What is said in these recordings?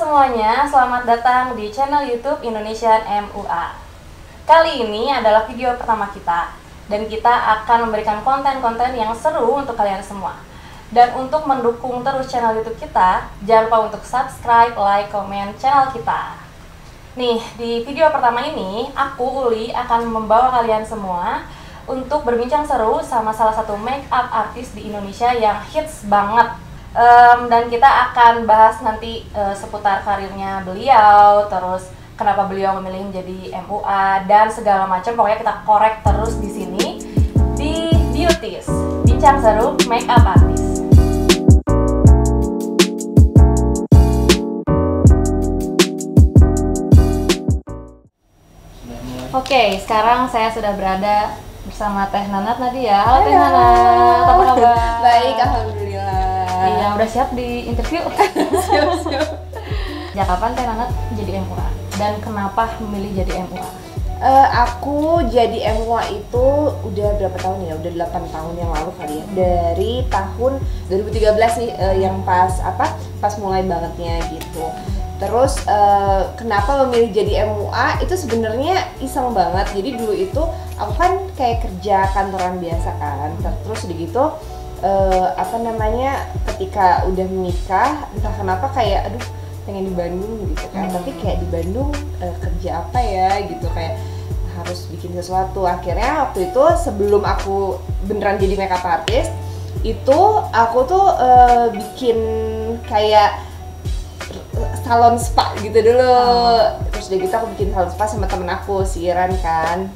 semuanya, selamat datang di channel YouTube Indonesian MUA. Kali ini adalah video pertama kita, dan kita akan memberikan konten-konten yang seru untuk kalian semua. Dan untuk mendukung terus channel YouTube kita, jangan lupa untuk subscribe, like, komen channel kita. Nih, di video pertama ini, aku, Uli, akan membawa kalian semua untuk berbincang seru sama salah satu makeup artis di Indonesia yang hits banget. Dan kita akan bahas nanti seputar karirnya beliau, terus kenapa beliau memilih menjadi MUA dan segala macam. Pokoknya kita korek terus di sini di Beauties, bincang seru makeup artis. Oke, sekarang saya sudah berada bersama Teh Nanat Nadia. Halo Teh Nanat, apa kabar? Baik, alhamdulillah. Iya, udah siap di interview? Siap. Ya, kapan Teh Nanat jadi MUA? Dan kenapa memilih jadi MUA? Aku jadi MUA itu udah berapa tahun ya? Udah 8 tahun yang lalu kali ya. Dari tahun 2013 sih, yang pas mulai bangetnya gitu. Terus kenapa memilih jadi MUA itu sebenarnya iseng banget. Jadi dulu itu aku kan kayak kerja kantoran biasa kan. Terus udah gitu ketika udah menikah entah kenapa kayak aduh pengen di Bandung gitu kan. Tapi kayak di Bandung kerja apa ya gitu, kayak harus bikin sesuatu. Akhirnya waktu itu sebelum aku beneran jadi makeup artist itu aku tuh bikin kayak salon spa gitu dulu. Terus udah gitu aku bikin salon spa sama temen aku, si Iran kan,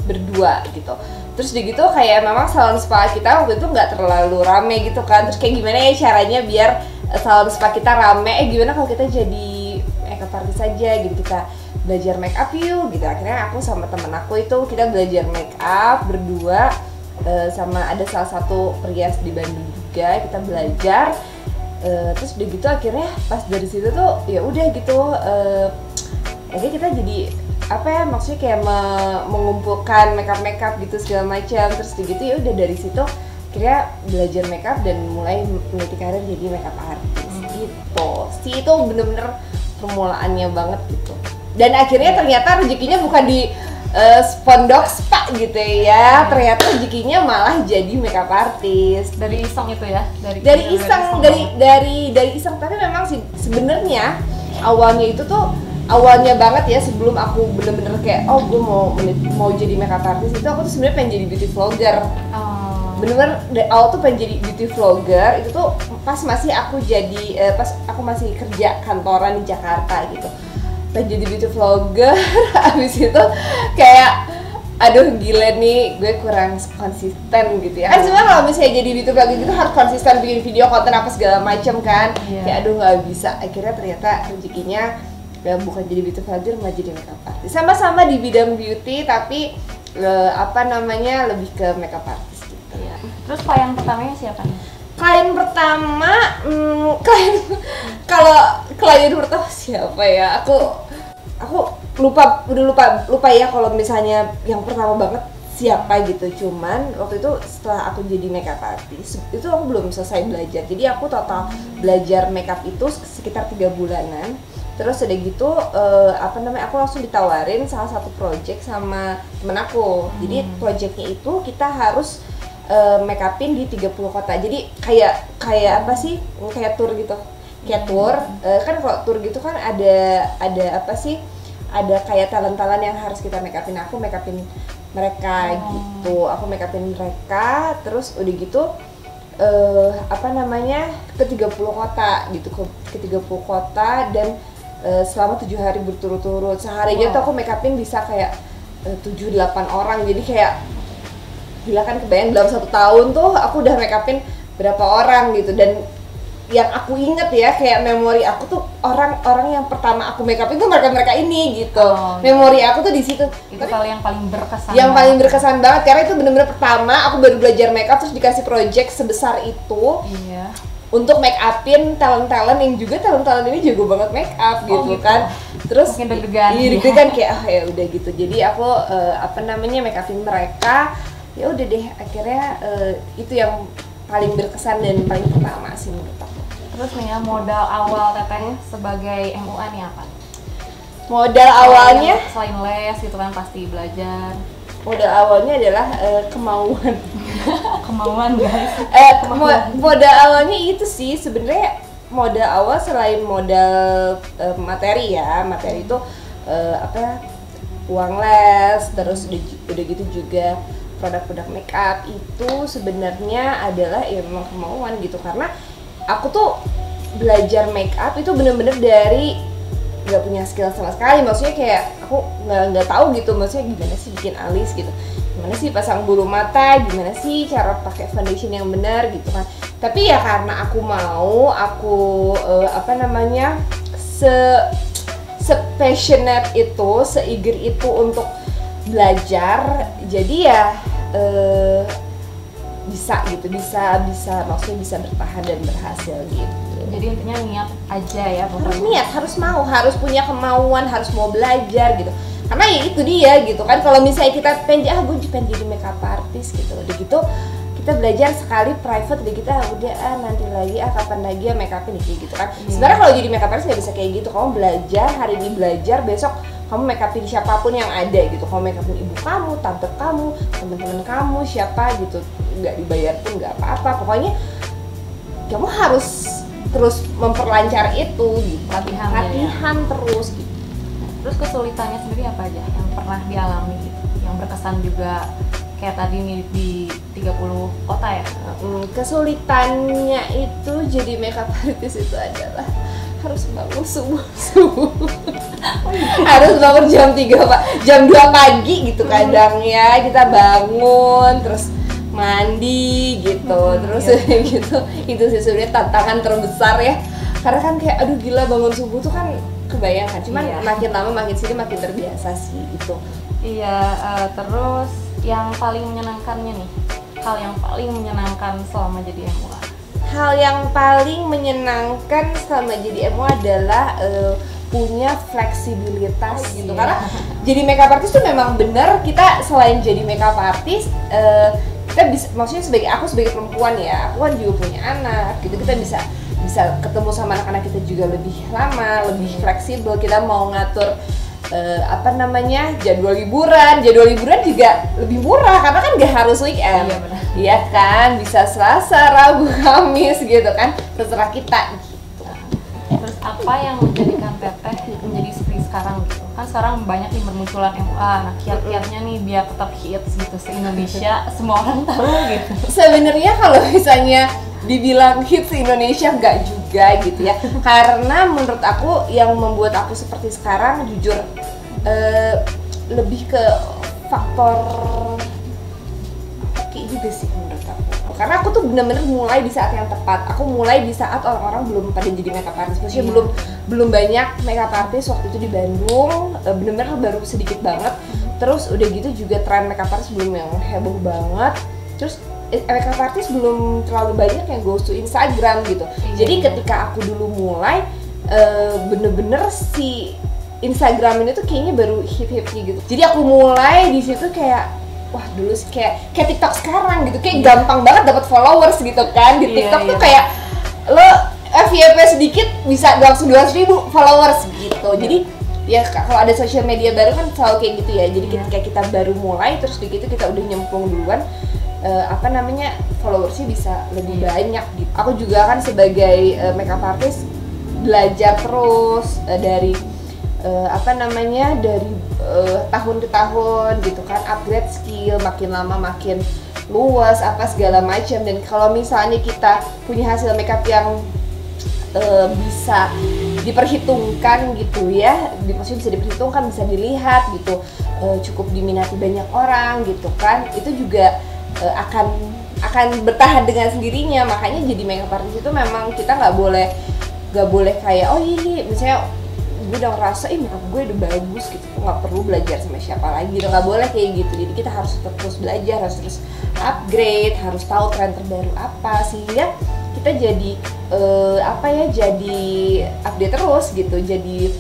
berdua gitu. Terus udah gitu kayak memang salon spa kita waktu itu nggak terlalu rame gitu kan. Terus kayak gimana ya caranya biar salon spa kita rame, gimana kalau kita jadi makeup artist aja gitu, kita belajar make up yuk gitu. Akhirnya aku sama temen aku itu kita belajar make up berdua, sama ada salah satu perias di Bandung juga kita belajar. Terus udah gitu akhirnya pas dari situ tuh ya udah gitu akhirnya kita jadi maksudnya kayak mengumpulkan makeup gitu segala macam. Terus udah gitu ya udah dari situ akhirnya belajar makeup dan mulai meniti karir jadi makeup artist gitu sih. Itu bener-bener permulaannya banget gitu. Dan akhirnya ternyata rezekinya bukan di Spondok Spa gitu ya. Ternyata rezekinya malah jadi makeup artist. Dari iseng itu ya? Dari iseng. Tapi memang sih sebenarnya awalnya banget ya, sebelum aku bener-bener kayak gue mau jadi makeup artist itu, aku tuh sebenarnya pengen jadi beauty vlogger. Bener-bener dari awal tuh pengen jadi beauty vlogger. Itu tuh pas aku masih kerja kantoran di Jakarta gitu, pengen jadi beauty vlogger. Abis itu kayak aduh gila nih, gue kurang konsisten gitu ya. Kan sebenarnya kalau misalnya jadi beauty vlogger gitu harus konsisten bikin video, konten apa segala macam kan. Kayak aduh nggak bisa. Akhirnya ternyata rezekinya bukan jadi beauty vlogger, malah jadi makeup artist. Sama-sama di bidang beauty tapi lebih ke makeup artist gitu. Iya. Terus klien pertamanya siapa nih? Klien pertama, kalau klien pertama siapa ya? Aku lupa ya kalau misalnya yang pertama banget siapa gitu. Cuman waktu itu setelah aku jadi makeup artist itu aku belum selesai belajar. Jadi aku total belajar makeup itu sekitar 3 bulanan. Terus udah gitu aku langsung ditawarin salah satu project sama temen aku. Jadi projectnya itu kita harus make upin di 30 kota. Jadi kayak apa sih? Kayak tour gitu. Kayak tour. Kan kalau tour gitu kan ada ada kayak talent-talent yang harus kita make upin. Aku make upin mereka gitu. Aku make upin mereka, terus udah gitu ke 30 kota gitu, ke 30 kota dan selama 7 hari berturut-turut. Seharinya tuh aku make upin bisa kayak 7-8 orang. Jadi kayak gila kan, kebayang dalam 1 tahun tuh aku udah make upin berapa orang gitu. Dan yang aku inget ya, kayak memori aku tuh orang-orang yang pertama aku make upin tuh mereka ini gitu. Memori aku tuh di situ. Itu kali yang paling berkesan. Yang paling berkesan banget karena itu bener-bener pertama aku baru belajar make up terus dikasih project sebesar itu. Iya. Untuk make upin talent-talent yang juga talent-talent ini jago banget make up gitu kan. Terus mungkin deg-degan kayak ya udah gitu. Jadi aku make upin mereka. Ya udah deh, akhirnya itu yang paling berkesan dan paling pertama sih menurut aku. Terus nih ya, modal awal Teteh sebagai MUA nih apa? Modal awalnya, selain les gitu kan pasti belajar. modal awalnya adalah kemauan. Kemauan guys. Modal awalnya itu sih sebenarnya, modal awal selain modal materi ya, materi itu uang les, terus udah gitu juga produk-produk make up itu sebenarnya adalah ya memang kemauan gitu, karena aku tuh belajar make up itu bener-bener dari nggak punya skill sama sekali, maksudnya kayak aku nggak tahu gitu, maksudnya gimana sih bikin alis gitu, gimana sih pasang bulu mata, gimana sih cara pakai foundation yang benar gitu kan. Tapi ya karena aku mau, se-passionate itu, se-eager itu untuk belajar, jadi ya bisa maksudnya bisa bertahan dan berhasil gitu. Jadi intinya niat aja ya pokoknya. Harus niat, harus mau, harus punya kemauan, harus mau belajar gitu. Karena ya itu dia gitu kan, kalau misalnya kita pengen jadi makeup artist gitu, udah gitu kita belajar sekali private, udah kita nanti lagi kapan lagi ya make upin gitu kan. Sebenarnya kalau jadi makeup artist nggak bisa kayak gitu, kamu belajar hari ini, belajar besok kamu make upin siapapun yang ada gitu, kamu make upin ibu kamu, tante kamu, teman-teman kamu, siapa gitu, nggak dibayar pun nggak apa-apa, pokoknya kamu harus terus memperlancar itu gitu, latihan terus gitu. Terus kesulitannya sendiri apa aja yang pernah dialami gitu, yang berkesan juga kayak tadi nih di 30 kota ya? Kesulitannya itu jadi makeup artist itu adalah harus bangun subuh. Harus bangun jam 2 pagi gitu kadang ya, kita bangun terus mandi gitu, terus gitu. Itu sih sebenarnya tantangan terbesar ya, karena kan kayak aduh gila bangun subuh tuh kan kebayangkan, cuman makin lama makin sini makin terbiasa sih itu. Iya, terus yang paling menyenangkannya nih, hal yang paling menyenangkan selama jadi MUA? Hal yang paling menyenangkan selama jadi MUA adalah punya fleksibilitas gitu, karena jadi makeup artist tuh memang bener, kita selain jadi makeup artist kita bisa, maksudnya aku sebagai perempuan ya, aku kan juga punya anak gitu, kita bisa ketemu sama anak-anak kita juga lebih lama, lebih fleksibel, kita mau ngatur jadwal liburan juga lebih murah karena kan gak harus weekend, iya kan, bisa Selasa, Rabu, Kamis gitu kan, terserah kita gitu. Terus apa yang menjadikan Teteh menjadi seperti sekarang gitu? Kan sekarang banyak nih bermunculan MUA, nah kiat-kiatnya nih biar tetap hits gitu se-Indonesia, semua orang tahu gitu. Sebenarnya kalau misalnya dibilang hits Indonesia enggak juga gitu ya, karena menurut aku yang membuat aku seperti sekarang jujur lebih ke faktor hoki juga sih menurut aku, karena aku tuh bener-bener mulai di saat yang tepat. Aku mulai di saat orang-orang belum pada jadi makeup artist, maksudnya belum banyak makeup artist waktu itu di Bandung, bener-bener baru sedikit banget. Terus udah gitu juga tren makeup artist belum yang heboh banget, terus makeup artist belum terlalu banyak yang goes to Instagram gitu. Jadi ketika aku dulu mulai bener-bener si Instagram ini tuh kayaknya baru hip-hipnya gitu. Jadi aku mulai di situ kayak wah dulu sih kayak TikTok sekarang gitu, kayak gampang banget dapat followers gitu kan. Di TikTok tuh kayak lo FYP sedikit bisa langsung 200.000 followers gitu. Jadi ya kalau ada sosial media baru kan selalu kayak gitu ya. Jadi ketika kita baru mulai terus begitu kita udah nyemplung duluan, followersnya bisa lebih banyak gitu. Aku juga kan sebagai makeup artist belajar terus dari dari tahun ke tahun gitu kan, upgrade skill, makin lama makin luas apa segala macam. Dan kalau misalnya kita punya hasil makeup yang bisa diperhitungkan gitu ya, maksudnya bisa diperhitungkan, bisa dilihat gitu, cukup diminati banyak orang gitu kan, itu juga akan bertahan dengan sendirinya. Makanya jadi makeup artist itu memang kita nggak boleh kayak oh iya misalnya gue udah ngerasa makeup gue udah bagus gitu, nggak perlu belajar sama siapa lagi, nggak boleh kayak gitu. Jadi kita harus terus belajar, harus terus upgrade, harus tahu tren terbaru apa, sehingga kita jadi jadi update terus gitu, jadi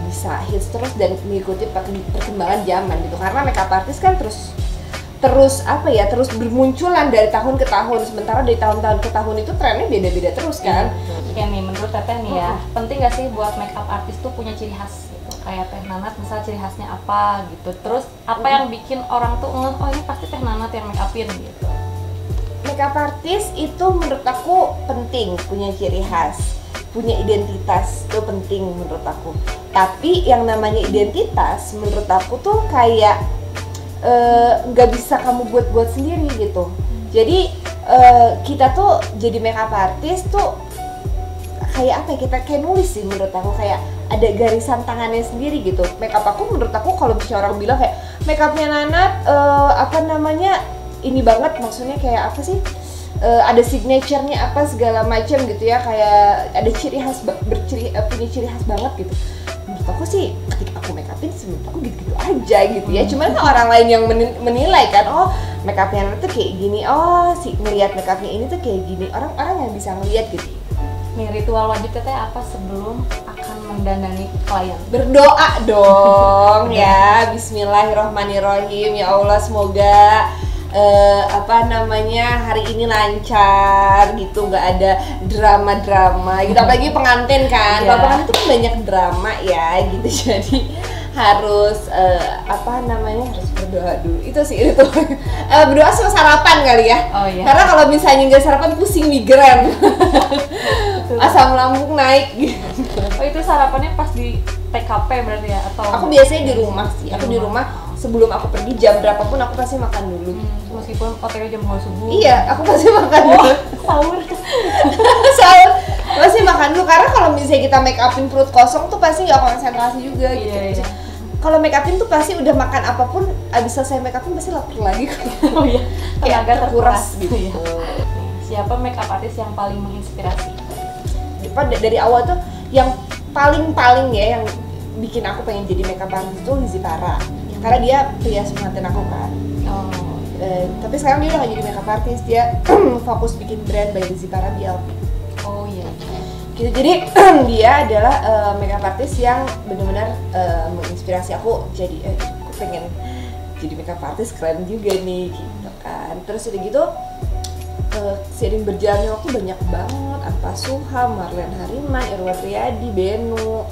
bisa hits terus dan mengikuti perkembangan zaman gitu. Karena makeup artist kan terus terus apa ya, terus bermunculan dari tahun ke tahun, sementara dari tahun-tahun ke tahun itu trennya beda-beda terus kan. Kayak nih menurut Teteh nih ya, penting gak sih buat makeup artist tuh punya ciri khas gitu? Kayak Teh Nanat misal ciri khasnya apa gitu, terus apa yang bikin orang tuh ngeh, oh ini pasti Teh Nanat yang make upin gitu. Makeup artist itu menurut aku penting punya ciri khas, punya identitas itu penting menurut aku. Tapi yang namanya identitas menurut aku tuh kayak nggak bisa kamu buat sendiri gitu. Jadi kita tuh jadi makeup artist tuh kayak apa ya, kita kayak nulis sih menurut aku, kayak ada garisan tangannya sendiri gitu. Makeup aku menurut aku kalau misalnya orang bilang kayak makeupnya Nanat apa namanya ini banget, maksudnya kayak apa sih, ada signature-nya apa segala macam gitu ya, kayak ada ciri khas punya ciri khas banget gitu. Menurut aku sih ketika aku make upin sih menurut aku gitu-gitu aja gitu ya. Cuman kan orang lain yang menilai kan, oh make upnya Nanat tuh kayak gini, oh si ngelihat make upnya ini tuh kayak gini, orang-orang yang bisa ngelihat gitu. Nih ritual wajib Teteh apa sebelum akan mendandani klien? Berdoa dong ya, bismillahirrohmanirrohim, ya Allah semoga apa namanya hari ini lancar gitu, nggak ada drama-drama gitu, apalagi pengantin kan. Kalau pengantin itu kan banyak drama ya gitu, jadi harus apa namanya, harus berdoa dulu, itu sih itu. Berdoa sama sarapan kali ya. Oh, iya. Karena kalau misalnya nggak sarapan pusing migrain. Asam lambung naik gitu. Oh itu sarapannya pas di TKP berarti ya, atau? Aku biasanya di rumah sih. Aku di rumah sebelum aku pergi jam berapapun aku pasti makan dulu. Meskipun OTW jam 2 subuh. Iya, aku pasti makan dulu. Sahur. Sahur pasti makan dulu, karena kalau misalnya kita make upin perut kosong tuh pasti nggak konsentrasi juga gitu. Iya. Kalau make upin tuh pasti udah makan apapun, abis selesai make upin pasti lapar lagi. Oh iya. Kayak terkuras gitu. Iya. Siapa make up artist yang paling menginspirasi? Dari awal tuh yang paling ya, yang bikin aku pengen jadi makeup artist tuh Lizzy Para, karena dia perias pengantin aku kan. Tapi sekarang dia udah gak jadi makeup artist, dia fokus bikin brand by Lizzy Para BLP. Oh iya. Gitu, jadi dia adalah makeup artist yang benar-benar menginspirasi aku. Jadi aku pengen jadi makeup artist, keren juga nih gitu kan. Terus udah gitu seiring berjalannya waktu banyak banget, Anpa Suha, Marlen Harima, Irwan Riyadi, Benu,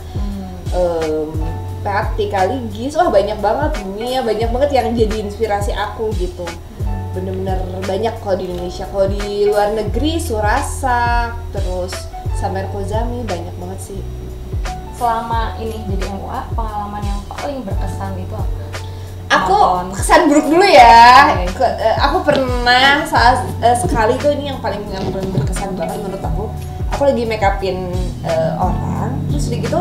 Pati Kaligis, wah banyak banget dunia, banyak banget yang jadi inspirasi aku gitu. Bener-bener banyak kalau di Indonesia. Kalau di luar negeri Surasa, terus Samer Kozami, banyak banget sih. Selama ini jadi MUA, pengalaman yang paling berkesan itu apa? Aku kesan buruk dulu ya. Aku pernah sekali tuh, ini yang paling berkesan banget menurut aku. Aku lagi make upin orang, terus udah gitu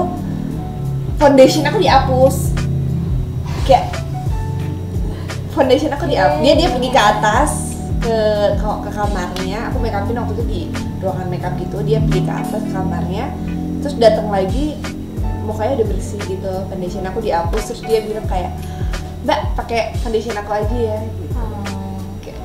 foundation aku dihapus. Kayak foundation aku dihapus. Dia pergi ke atas ke kamarnya. Aku make upin waktu itu di ruangan make up gitu. Dia pergi ke atas ke kamarnya, terus datang lagi mukanya udah bersih gitu. Foundation aku dihapus, terus dia bilang kayak, Mbak, pakai foundation aku aja ya gitu. Kayak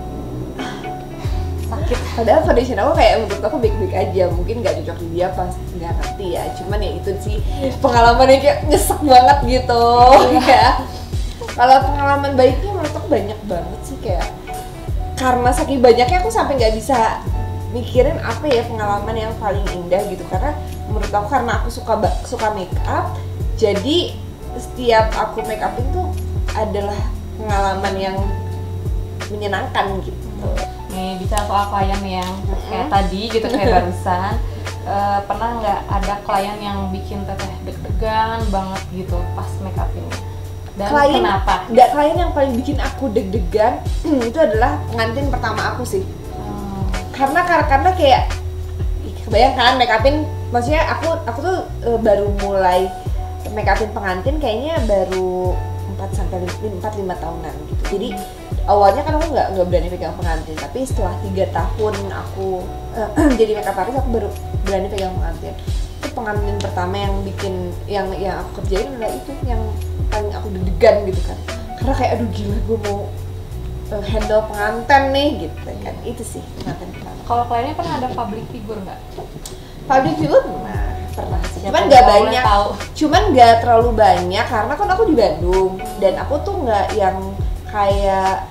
sakit. Padahal foundation aku kayak menurut aku baik-baik aja, mungkin nggak cocok di dia, pas nggak ngerti ya. Cuman ya itu sih pengalamannya kayak nyesek banget gitu. Ya. Kalau pengalaman baiknya menurut aku banyak banget sih, kayak karena saking banyaknya aku sampai nggak bisa mikirin apa ya pengalaman yang paling indah gitu. Karena menurut aku, karena aku suka make up, jadi setiap aku make upin tuh adalah pengalaman yang menyenangkan gitu. Nih bicara soal klien yang kayak tadi gitu, kayak barusan, pernah nggak ada klien yang bikin Teteh deg-degan banget gitu pas make upinnya? Dan kenapa? Klien yang paling bikin aku deg-degan itu adalah pengantin pertama aku sih. Karena kayak kebayangkan make upin, maksudnya aku tuh baru mulai make upin pengantin kayaknya baru 4-5 tahunan gitu. Jadi awalnya kan aku nggak berani pegang pengantin, tapi setelah 3 tahun aku jadi makeup artist, aku baru berani pegang pengantin. Itu pengantin pertama yang bikin yang aku kerjain adalah itu yang paling aku deg-degan gitu kan. Karena kayak aduh gila, gue mau handle pengantin nih gitu kan. Itu sih pengantin pertama. Kalau kliennya pernah ada public figure nggak? Public figure pernah sih, cuman nggak banyak, cuman nggak terlalu banyak karena kan aku di Bandung dan aku tuh nggak yang kayak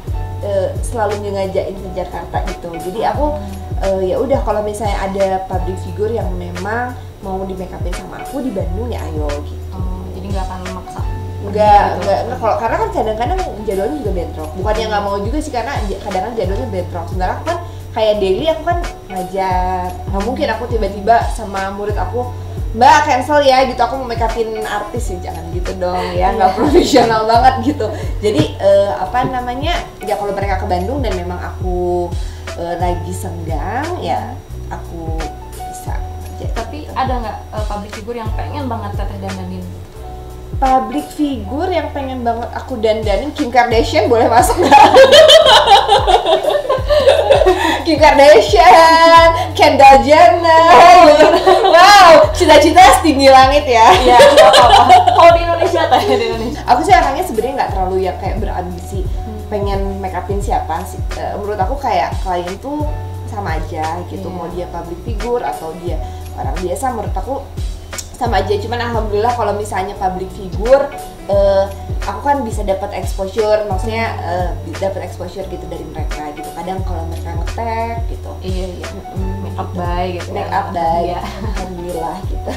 selalu ngajakin ke Jakarta gitu. Jadi aku ya udah kalau misalnya ada public figure yang memang mau di make upin sama aku di Bandung ya ayo gitu. Jadi nggak akan memaksa. Enggak, kalau karena kan kadang-kadang jadwalnya juga bentrok. Bukannya nggak mau juga sih, karena kadang-kadang jadwalnya bentrok. Sebenarnya aku kan kayak daily aku kan ngajar. Nggak mungkin aku tiba-tiba sama murid aku, Mbak cancel ya gitu, aku mau make upin artis sih, jangan gitu dong ya, nggak profesional banget gitu. Jadi apa namanya, ya kalau mereka ke Bandung dan memang aku lagi senggang ya aku bisa kerja. Tapi ada nggak public figure yang pengen banget Teteh dandanin? Public figure yang pengen banget aku dandanin, Kim Kardashian boleh masuk nggak? Kim Kardashian, Kendall Jenner, wow, cita-cita setinggi langit ya. Iya, nggak apa-apa. Kalau di Indonesia, di Indonesia. Aku sih orangnya sebenarnya nggak terlalu yang kayak berambisi pengen make upin siapa sih. Menurut aku kayak klien tuh sama aja gitu, mau dia public figure atau dia orang biasa, menurut aku sama aja. Cuman alhamdulillah kalau misalnya public figure aku kan bisa dapat exposure, maksudnya dapat exposure gitu dari mereka gitu. Kadang kalau mereka nge-tag gitu, Iya. Make up by gitu. make up day, Iya. alhamdulillah gitu.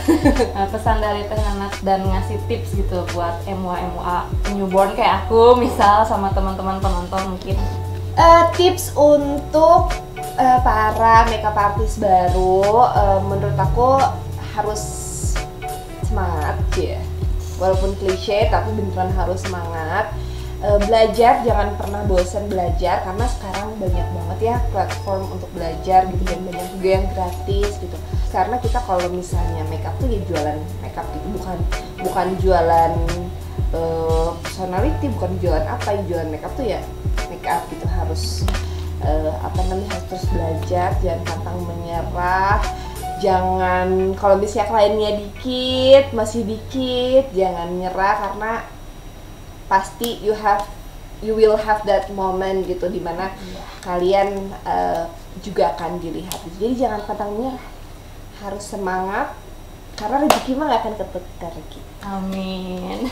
Pesan dari Teh Nanat dan ngasih tips gitu buat MUA newborn kayak aku misal sama teman-teman penonton mungkin. Tips untuk para makeup artist baru, menurut aku harus semangat ya, walaupun klise tapi beneran harus semangat. Belajar, jangan pernah bosan belajar, karena sekarang banyak banget ya platform untuk belajar gitu, dan banyak juga yang gratis gitu. Karena kita kalau misalnya makeup tuh ya jualan makeup gitu, bukan jualan personality, bukan jualan apa, yang jualan makeup tuh ya makeup gitu. Harus harus terus belajar, jangan pantang menyerah. Jangan, kalau misalnya kliennya masih dikit, jangan nyerah, karena pasti you will have that moment gitu, dimana kalian juga akan dilihat. Jadi jangan pantang menyerah, harus semangat, karena rezeki mah gak akan ketukar gitu. Amin.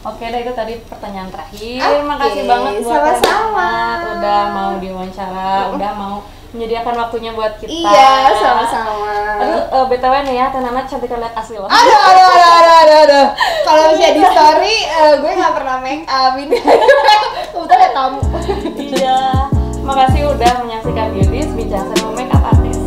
Oke deh, itu tadi pertanyaan terakhir. Makasih banget buat sama-sama. Udah mau diwawancara, udah mau menyediakan waktunya buat kita. Iya, sama-sama. Aduh, BTW nih ya, Teh Nanat cantik lihat asli loh. Aduh. Kalau misalnya di story, gue nggak pernah make up ini. Kebetulan ada tamu. Iya. Makasih udah menyaksikan Beauties Bincang Seru Makeup Artist.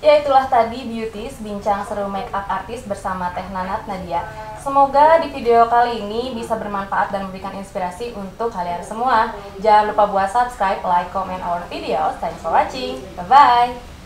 Ya, itulah tadi Beauties Bincang Seru Makeup Artist bersama Teh Nanat Nadia. Semoga di video kali ini bisa bermanfaat dan memberikan inspirasi untuk kalian semua. Jangan lupa buat subscribe, like, comment our videos. Thanks for watching. Bye-bye.